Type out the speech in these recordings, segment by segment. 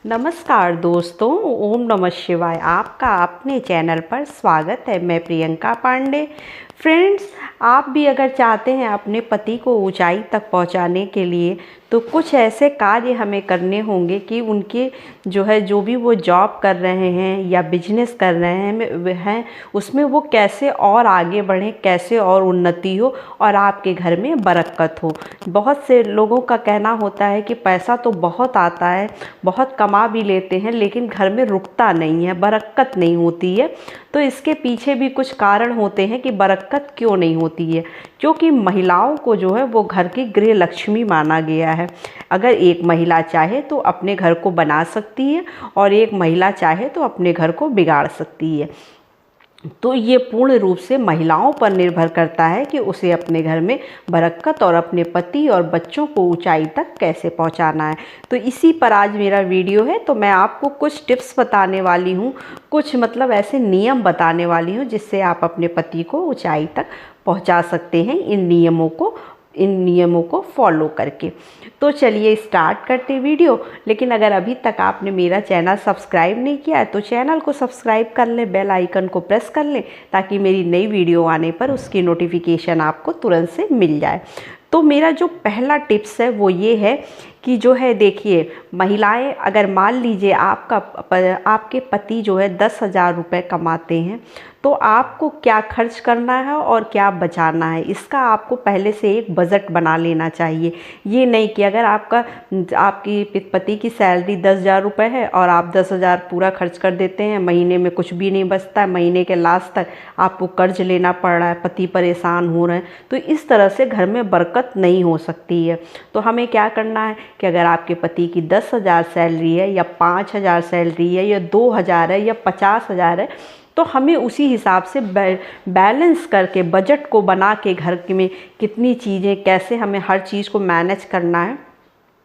नमस्कार दोस्तों, ओम नमः शिवाय। आपका अपने चैनल पर स्वागत है। मैं प्रियंका पांडे। फ्रेंड्स, आप भी अगर चाहते हैं अपने पति को ऊंचाई तक पहुंचाने के लिए तो कुछ ऐसे कार्य हमें करने होंगे कि उनके जो भी वो जॉब कर रहे हैं या बिजनेस कर रहे हैं उसमें वो कैसे और आगे बढ़ें, कैसे और उन्नति हो और आपके घर में बरकत हो। बहुत से लोगों का कहना होता है कि पैसा तो बहुत आता है, बहुत कमा भी लेते हैं, लेकिन घर में रुकता नहीं है, बरकत नहीं होती है। तो इसके पीछे भी कुछ कारण होते हैं कि बरकत क्यों नहीं होती है। क्योंकि महिलाओं को जो है वो घर की गृह लक्ष्मी माना गया है। अगर एक महिला चाहे तो अपने घर को बना सकती है और एक महिला चाहे तो अपने घर को बिगाड़ सकती है। तो ये पूर्ण रूप से महिलाओं पर निर्भर करता है कि उसे अपने घर में बरकत और अपने पति और बच्चों को ऊंचाई तक कैसे पहुंचाना है। तो इसी पर आज मेरा वीडियो है। तो मैं आपको कुछ टिप्स बताने वाली हूँ, कुछ ऐसे नियम बताने वाली हूँ जिससे आप अपने पति को ऊंचाई तक पहुंचा सकते हैं इन नियमों को फॉलो करके। तो चलिए स्टार्ट करते वीडियो। लेकिन अगर अभी तक आपने मेरा चैनल सब्सक्राइब नहीं किया है तो चैनल को सब्सक्राइब कर लें, बेल आइकन को प्रेस कर लें ताकि मेरी नई वीडियो आने पर उसकी नोटिफिकेशन आपको तुरंत से मिल जाए। तो मेरा जो पहला टिप्स है वो ये है कि देखिए, महिलाएं अगर मान लीजिए आपके पति 10,000 रुपये कमाते हैं तो आपको क्या खर्च करना है और क्या बचाना है, इसका आपको पहले से एक बजट बना लेना चाहिए। ये नहीं कि अगर आपकी पति की सैलरी 10,000 रुपये है और आप 10,000 पूरा खर्च कर देते हैं, महीने में कुछ भी नहीं बचता है, महीने के लास्ट तक आपको कर्ज लेना पड़ रहा है, पति परेशान हो रहे हैं, तो इस तरह से घर में बरकत नहीं हो सकती है। तो हमें क्या करना है कि अगर आपके पति की 10,000 सैलरी है या 5,000 सैलरी है या 2,000 है या 50,000 है, तो हमें उसी हिसाब से बैलेंस करके बजट को बना के घर में कितनी चीज़ें, कैसे हमें हर चीज़ को मैनेज करना है,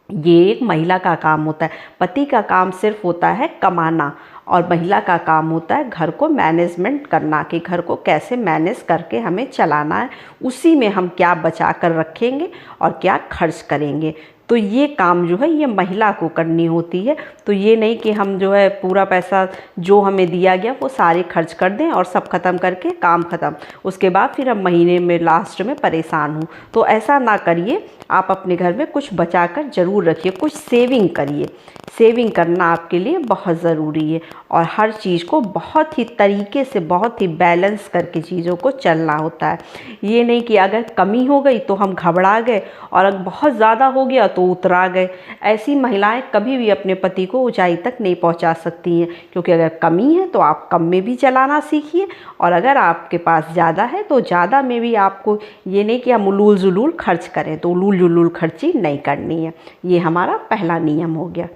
ये एक महिला का काम होता है। पति का काम सिर्फ होता है कमाना और महिला का काम होता है घर को मैनेजमेंट करना, कि घर को कैसे मैनेज करके हमें चलाना है, उसी में हम क्या बचा कर रखेंगे और क्या खर्च करेंगे। तो ये काम ये महिला को करनी होती है। तो ये नहीं कि हम पूरा पैसा जो हमें दिया गया वो सारे खर्च कर दें और सब खत्म करके काम ख़त्म, उसके बाद फिर हम महीने में लास्ट में परेशान हों। तो ऐसा ना करिए, आप अपने घर में कुछ बचा कर ज़रूर रखिए, कुछ सेविंग करिए। सेविंग करना आपके लिए बहुत ज़रूरी है और हर चीज़ को बहुत ही तरीके से, बहुत ही बैलेंस करके चीज़ों को चलना होता है। ये नहीं कि अगर कमी हो गई तो हम घबरा गए और अगर बहुत ज़्यादा हो गया तो उतरा गए। ऐसी महिलाएं कभी भी अपने पति को ऊंचाई तक नहीं पहुंचा सकती हैं, क्योंकि अगर कमी है तो आप कम में भी चलाना सीखिए और अगर आपके पास ज़्यादा है तो ज़्यादा में भी आपको, ये नहीं कि हम उलूल जुलूल खर्च करें, तो उलूल जुलूल खर्ची नहीं करनी है। ये हमारा पहला नियम हो गया।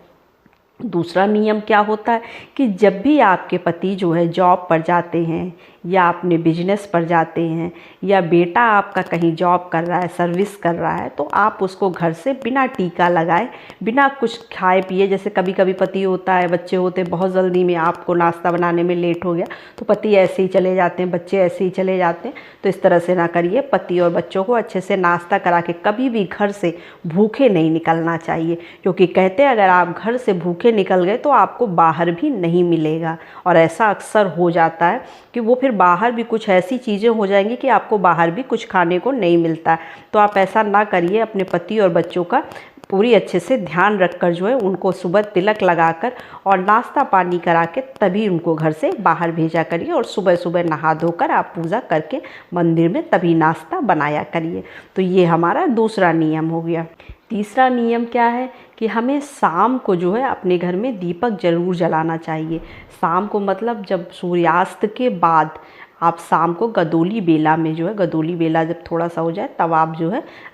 दूसरा नियम क्या होता है कि जब भी आपके पति जॉब पर जाते हैं या अपने बिजनेस पर जाते हैं या बेटा आपका कहीं जॉब कर रहा है, सर्विस कर रहा है, तो आप उसको घर से बिना टीका लगाए, बिना कुछ खाए पिए, जैसे कभी कभी पति होता है, बच्चे होते हैं, बहुत जल्दी में आपको नाश्ता बनाने में लेट हो गया तो पति ऐसे ही चले जाते हैं, बच्चे ऐसे ही चले जाते हैं। तो इस तरह से ना करिए। पति और बच्चों को अच्छे से नाश्ता करा के कभी भी घर से भूखे नहीं निकलना चाहिए, क्योंकि कहते हैं अगर आप घर से भूखे निकल गए तो आपको बाहर भी नहीं मिलेगा। और ऐसा अक्सर हो जाता है कि वो फिर बाहर भी कुछ ऐसी चीज़ें हो जाएंगी कि आपको बाहर भी कुछ खाने को नहीं मिलता। तो आप ऐसा ना करिए। अपने पति और बच्चों का पूरी अच्छे से ध्यान रखकर उनको सुबह तिलक लगाकर और नाश्ता पानी करा के तभी उनको घर से बाहर भेजा करिए और सुबह सुबह नहा धोकर आप पूजा करके मंदिर में तभी नाश्ता बनाया करिए। तो ये हमारा दूसरा नियम हो गया। तीसरा नियम क्या है कि हमें शाम को अपने घर में दीपक ज़रूर जलाना चाहिए। शाम को जब सूर्यास्त के बाद आप शाम को गदोली बेला में गदोली बेला जब थोड़ा सा हो जाए तब आप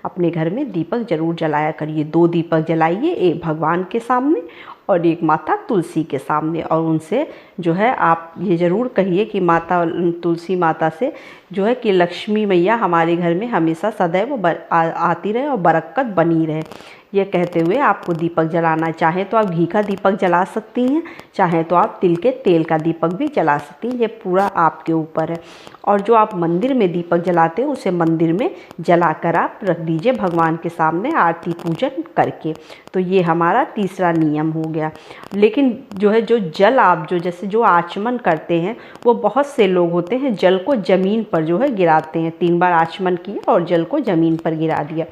अपने घर में दीपक ज़रूर जलाया करिए। 2 दीपक जलाइए, एक भगवान के सामने और एक माता तुलसी के सामने, और उनसे आप ये ज़रूर कहिए कि माता तुलसी माता से कि लक्ष्मी मैया हमारे घर में हमेशा सदैव आती रहे और बरकत बनी रहे। ये कहते हुए आपको दीपक जलाना है। चाहे तो आप घी का दीपक जला सकती हैं, चाहे तो आप तिल के तेल का दीपक भी जला सकती हैं, ये पूरा आपके ऊपर है। और जो आप मंदिर में दीपक जलाते हैं उसे मंदिर में जलाकर आप रख दीजिए भगवान के सामने आरती पूजन करके। तो ये हमारा तीसरा नियम हो गया। लेकिन जो है जो जल आप जैसे जो आचमन करते हैं, वो बहुत से लोग होते हैं जल को ज़मीन पर जो है गिराते हैं। 3 बार आचमन किया और जल को ज़मीन पर गिरा दिया,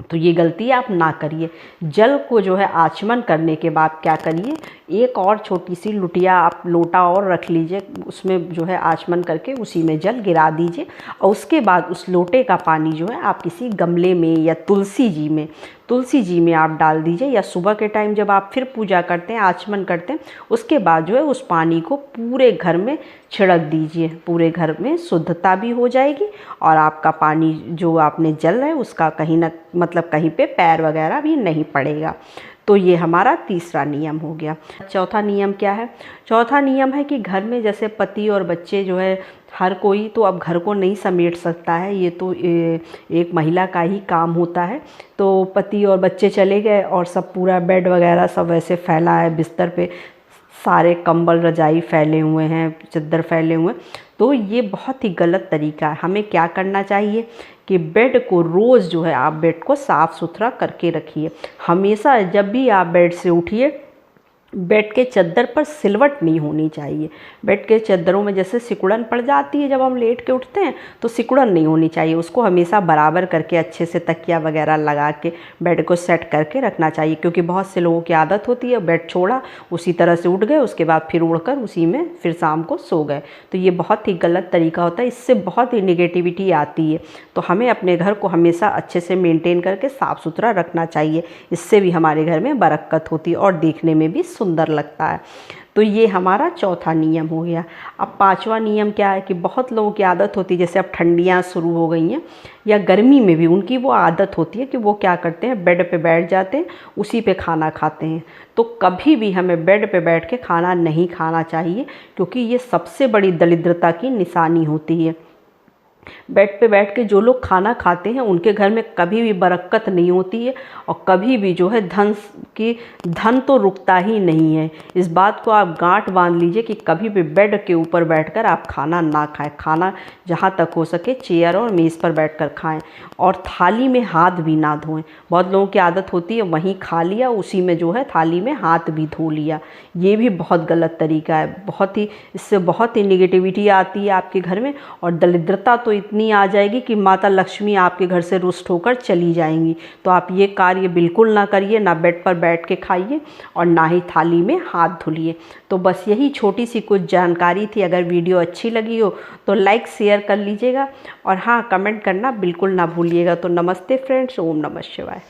तो ये गलती आप ना करिए। जल को जो है आचमन करने के बाद क्या करिए, एक और छोटी सी लुटिया आप लोटा और रख लीजिए, उसमें जो है आचमन करके उसी में जल गिरा दीजिए। और उसके बाद उस लोटे का पानी जो है आप किसी गमले में या तुलसी जी में आप डाल दीजिए, या सुबह के टाइम जब आप फिर पूजा करते हैं, आचमन करते हैं, उसके बाद जो है उस पानी को पूरे घर में छिड़क दीजिए। पूरे घर में शुद्धता भी हो जाएगी और आपका पानी जो आपने जल है उसका कहीं पे पैर वगैरह भी नहीं पड़ेगा। तो ये हमारा तीसरा नियम हो गया। चौथा नियम क्या है? चौथा नियम है कि घर में जैसे पति और बच्चे जो है, हर कोई तो अब घर को नहीं समेट सकता है, ये तो एक महिला का ही काम होता है। तो पति और बच्चे चले गए और सब पूरा बेड वगैरह सब ऐसे फैला है, बिस्तर पे सारे कंबल रजाई फैले हुए हैं, चादर फैले हुए हैं, तो ये बहुत ही गलत तरीका है। हमें क्या करना चाहिए कि बेड को रोज़ जो है आप बेड को साफ़ सुथरा करके रखिए। हमेशा जब भी आप बेड से उठिए, बेड के चद्दर पर सिलवट नहीं होनी चाहिए। बेड के चद्दरों में जैसे सिकुड़न पड़ जाती है जब हम लेट के उठते हैं, तो सिकुड़न नहीं होनी चाहिए। उसको हमेशा बराबर करके अच्छे से तकिया वगैरह लगा के बेड को सेट करके रखना चाहिए। क्योंकि बहुत से लोगों की आदत होती है बेड छोड़ा, उसी तरह से उठ गए, उसके बाद फिर उड़कर उसी में फिर शाम को सो गए। तो ये बहुत ही गलत तरीका होता है, इससे बहुत ही निगेटिविटी आती है। तो हमें अपने घर को हमेशा अच्छे से मेंटेन करके साफ़ सुथरा रखना चाहिए। इससे भी हमारे घर में बरकत होती है और देखने में भी सुंदर लगता है। तो ये हमारा चौथा नियम हो गया। अब पांचवा नियम क्या है कि बहुत लोगों की आदत होती है, जैसे अब ठंडियाँ शुरू हो गई हैं या गर्मी में भी उनकी वो आदत होती है कि वो क्या करते हैं, बेड पे बैठ जाते हैं, उसी पे खाना खाते हैं। तो कभी भी हमें बेड पे बैठ के खाना नहीं खाना चाहिए, क्योंकि ये सबसे बड़ी दरिद्रता की निशानी होती है। बेड पे बैठ के जो लोग खाना खाते हैं उनके घर में कभी भी बरकत नहीं होती है, और कभी भी जो है धन तो रुकता ही नहीं है। इस बात को आप गांठ बांध लीजिए कि कभी भी बेड के ऊपर बैठकर आप खाना ना खाएं। खाना जहाँ तक हो सके चेयर और मेज़ पर बैठकर खाएं, और थाली में हाथ भी ना धोएं। बहुत लोगों की आदत होती है वहीं खा लिया, उसी में जो है थाली में हाथ भी धो लिया। ये भी बहुत गलत तरीका है। इससे बहुत ही निगेटिविटी आती है आपके घर में, और दरिद्रता तो इतनी आ जाएगी कि माता लक्ष्मी आपके घर से रुष्ट होकर चली जाएंगी। तो आप ये कार्य बिल्कुल ना करिए, ना बेड पर बैठ के खाइए और ना ही थाली में हाथ धुलिए। तो बस यही छोटी सी कुछ जानकारी थी। अगर वीडियो अच्छी लगी हो तो लाइक शेयर कर लीजिएगा, और हाँ, कमेंट करना बिल्कुल ना भूलिएगा। तो नमस्ते फ्रेंड्स, ओम नमः शिवाय।